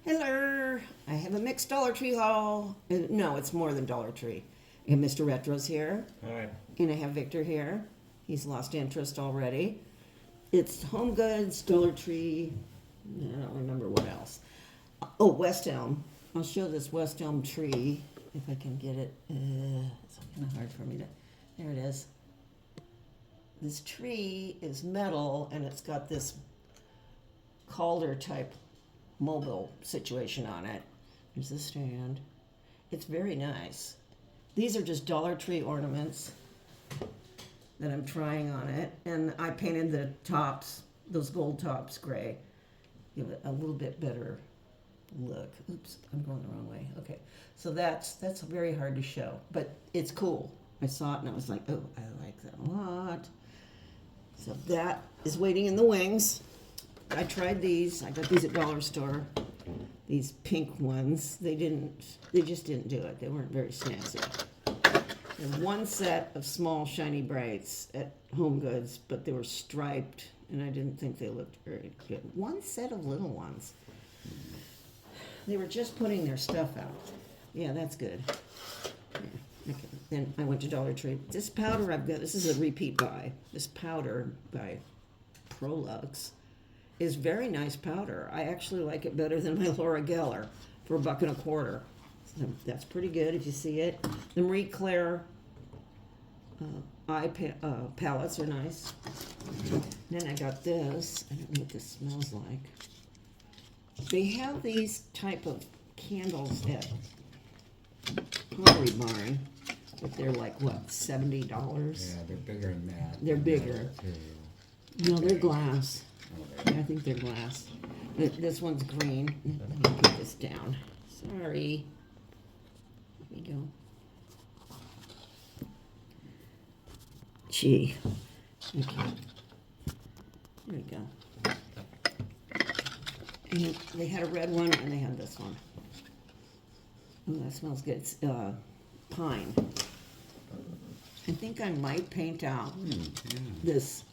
Hello, I have a mixed Dollar Tree haul. No, it's more than Dollar Tree. I have Mr. RETROS here. Hi. And I have Victor here. He's lost interest already. It's HomeGoods, Dollar Tree, I don't remember what else. Oh, West Elm. I'll show this West Elm tree, if I can get it. It's kind of hard for me to, there it is. This tree is metal, and it's got this Calder type mobile situation on it. There's the stand. It's very nice. These are just Dollar Tree ornaments that I'm trying on it, and I painted the tops, those gold tops, gray. Give it a little bit better look. Oops, I'm going the wrong way. Okay, so that's very hard to show, but it's cool. I saw it and I was like, oh, I like that a lot. So that is waiting in the wings. I tried these. I got these at Dollar Store. These pink ones. They just didn't do it. They weren't very snazzy. There's one set of small shiny brights at HomeGoods, but they were striped, and I didn't think they looked very good. One set of little ones. They were just putting their stuff out. Yeah, that's good. Yeah, okay. Then I went to Dollar Tree. This powder I've got, this is a repeat buy. This powder by Prolux is very nice powder. I actually like it better than my Laura Geller for $1.25. So that's pretty good if you see it. The Marie Claire palettes are nice. Then I got this. I don't know what this smells like. They have these type of candles at Pottery Barn, but they're like, what, $70? Yeah, they're bigger than that. They're bigger. No, they're glass. Yeah, I think they're glass. This one's green. Let me put this down. Sorry. There we go. Gee. Okay. There we go. And they had a red one, and they had this one. Oh, that smells good. It's pine. I think I might paint out this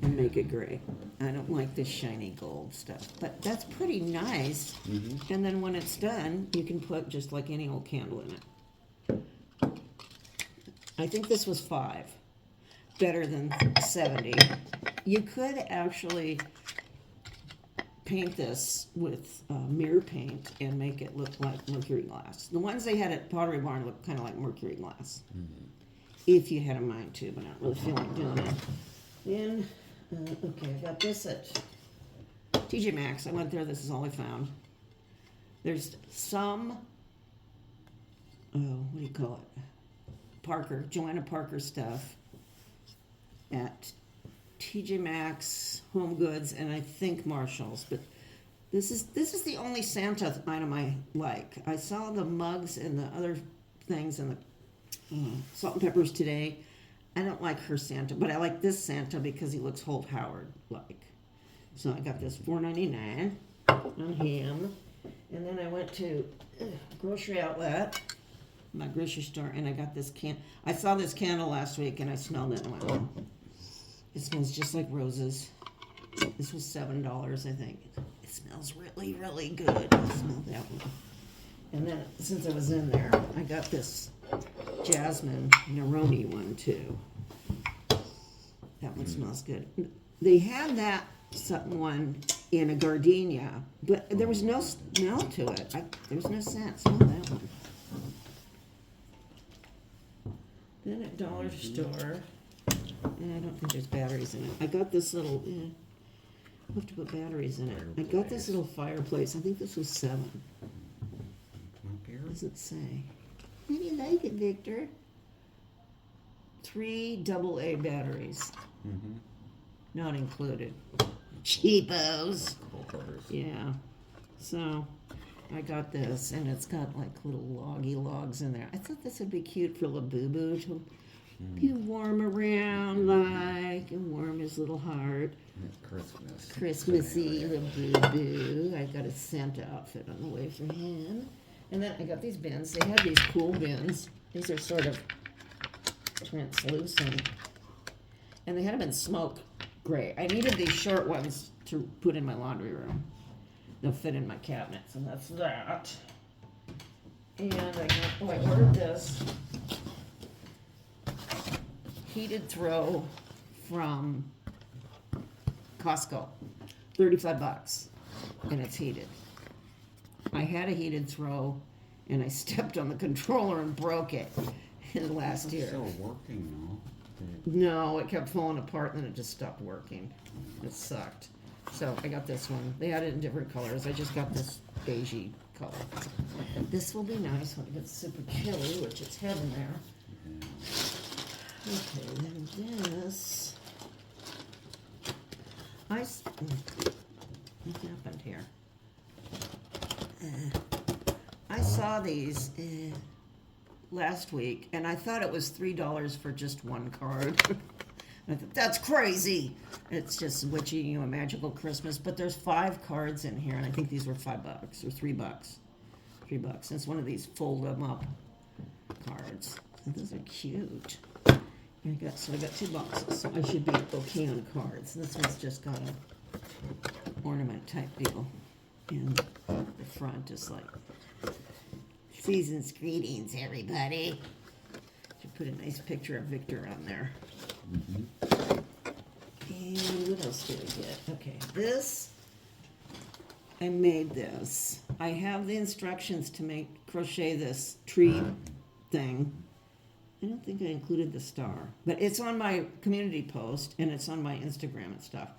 and make it gray. I don't like this shiny gold stuff, but that's pretty nice. Mm-hmm. And then when it's done, you can put just like any old candle in it. I think this was $5, better than $70. You could actually paint this with mirror paint and make it look like mercury glass. The ones they had at Pottery Barn look kind of like mercury glass. Mm-hmm. If you had a mind to, but I don't really feel like doing it. Then, okay, I got this at TJ Maxx. I went there, this is all I found. There's some, what do you call it? Johanna Parker stuff at TJ Maxx, HomeGoods, and I think Marshall's, but this is the only Santa item I like. I saw the mugs and the other things and the salt and peppers today. I don't like her Santa, but I like this Santa because he looks Holt Howard-like. So I got this $4.99 on him, and then I went to grocery outlet, my grocery store, and I got this I saw this candle last week, and I smelled it, and I went, oh. It smells just like roses. This was $7, I think. It smells really, really good. I smell that one. And then, since I was in there, I got this Jasmine Neroni one, too. That one smells good. They had that one in a gardenia, but there was no smell to it. There was no scent. Smell that one. Then at Dollar Store, and I don't think there's batteries in it. I got this little, I'll have to put batteries in it. I got this little fireplace. I think this was $7. What does it say? How do you like it, Victor? 3 AA batteries. Mm-hmm. Not included. Cheapos. Yeah. So, I got this, and it's got like little loggy logs in there. I thought this would be cute for Labubu to be warm around, like, and warm his little heart. Christmas. Christmassy Labubu. I got a Santa outfit on the way for him. And then I got these bins. They had these cool bins. These are sort of translucent. And they had them in smoke gray. I needed these short ones to put in my laundry room. They'll fit in my cabinets, and that's that. And I ordered this heated throw from Costco, $35, and it's heated. I had a heated throw, and I stepped on the controller and broke it last year. It's still working No, it kept falling apart, and then it just stopped working. It sucked. So I got this one. They had it in different colors. I just got this beigey color. This will be nice when it gets super chilly, which it's heading there. Okay, then this. What happened here? I saw these last week, and I thought it was $3 for just one card. I thought, that's crazy. It's just wishing you a magical Christmas. But there's 5 cards in here, and I think these were $5 or $3. $3. It's one of these fold them up cards. And those are cute. I got 2 boxes, so I should be okay on cards. This one's just got a ornament type deal, and the front is like season's greetings, everybody. Should put a nice picture of Victor on there. And what else did I get? Okay, this, I made this. I have the instructions to crochet this tree thing. I don't think I included the star, but it's on my community post and it's on my Instagram and stuff.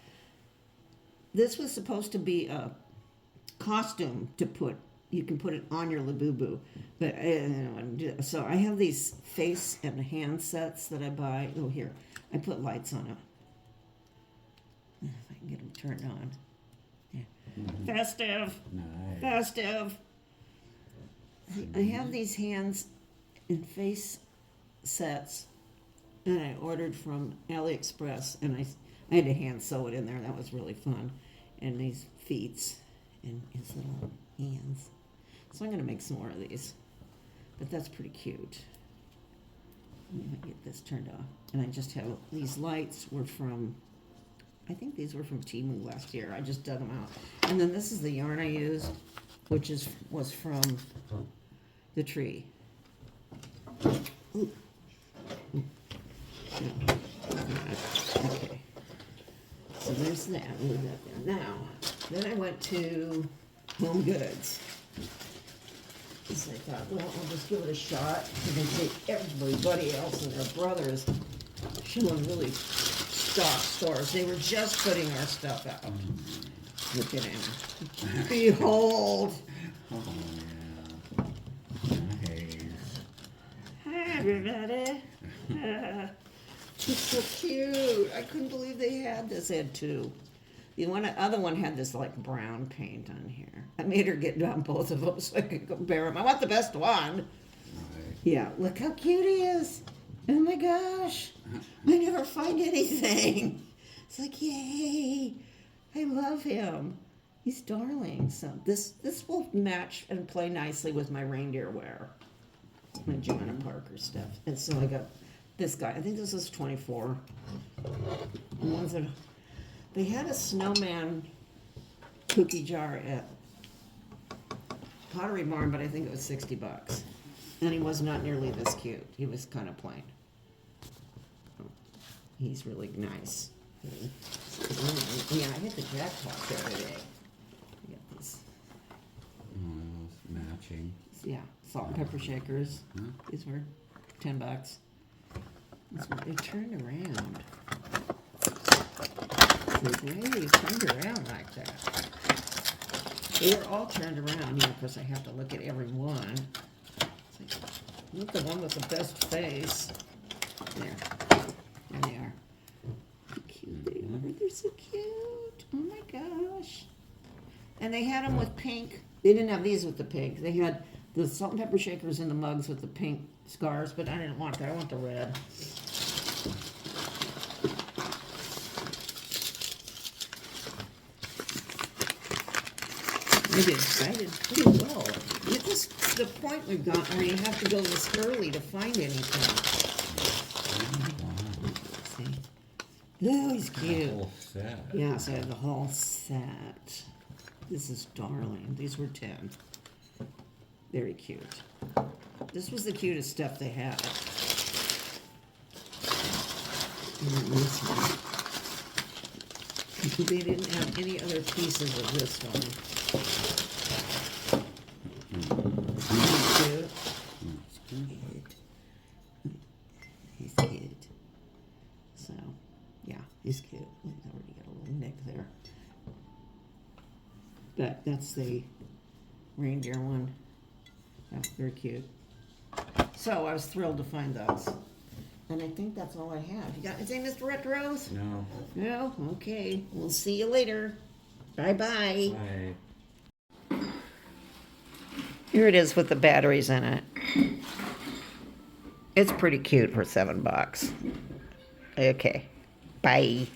This was supposed to be a costume to put. You can put it on your Labubu, but so I have these face and hand sets that I buy. Oh, here, I put lights on it. If I can get them turned on. Yeah. Festive. Nice. Festive. I have these hands and face sets that I ordered from AliExpress, and I had to hand sew it in there. That was really fun. And these feet and his little hands. So I'm going to make some more of these. But that's pretty cute. Let me get this turned off. And I just have these lights were from, I think these were from Temu last year. I just dug them out. And then this is the yarn I used, which was from the tree. Ooh. Okay. So there's that. Leave that there. Now, then I went to HomeGoods. So I thought, well, I'll just give it a shot. And they say everybody else and their brothers showing really stock stores. They were just putting our stuff out. Look at him. Behold. Oh, yeah. Nice. Hi, everybody. He's so cute. I couldn't believe they had this. They had 2. The other one had this like brown paint on here. I made her get down both of them so I could compare them. I want the best one. Right. Yeah, look how cute he is. Oh my gosh. I never find anything. It's like, yay. I love him. He's darling. So this will match and play nicely with my reindeer wear. My Johanna Parker stuff. And so I got this guy. I think this was 24. The ones that they had a snowman cookie jar at Pottery Barn, but I think it was $60. And he was not nearly this cute. He was kind of plain. He's really nice. Yeah, I hit the jackpot the other day. I got these. Matching. Yeah, salt and pepper shakers. Huh? These were $10. They turned around. Like, why are you turned around like that? They were all turned around. You know, of course, I have to look at every one. It's like, look, the one with the best face. There. There they are. How cute they are. They're so cute. Oh my gosh. And they had them with pink. They didn't have these with the pink. They had the salt and pepper shakers in the mugs with the pink scars, but I didn't want that. I want the red. I did pretty well. It's just the point we've gotten where you have to go this early to find anything. Let's see. Oh, he's The cute. whole set. Yeah, so I have the whole set. This is darling. These were 10. Very cute. This was the cutest stuff they had. And then this one. They didn't have any other pieces of this one. Cute. Cute. He's cute. So, yeah, he's cute. He's already got a little neck there. But that's the reindeer one. Yeah, very cute. So I was thrilled to find those. And I think that's all I have. You got anything, Mr. Retros? No. No? Okay. We'll see you later. Bye-bye. Bye. Here it is with the batteries in it. It's pretty cute for $7. Okay. Bye.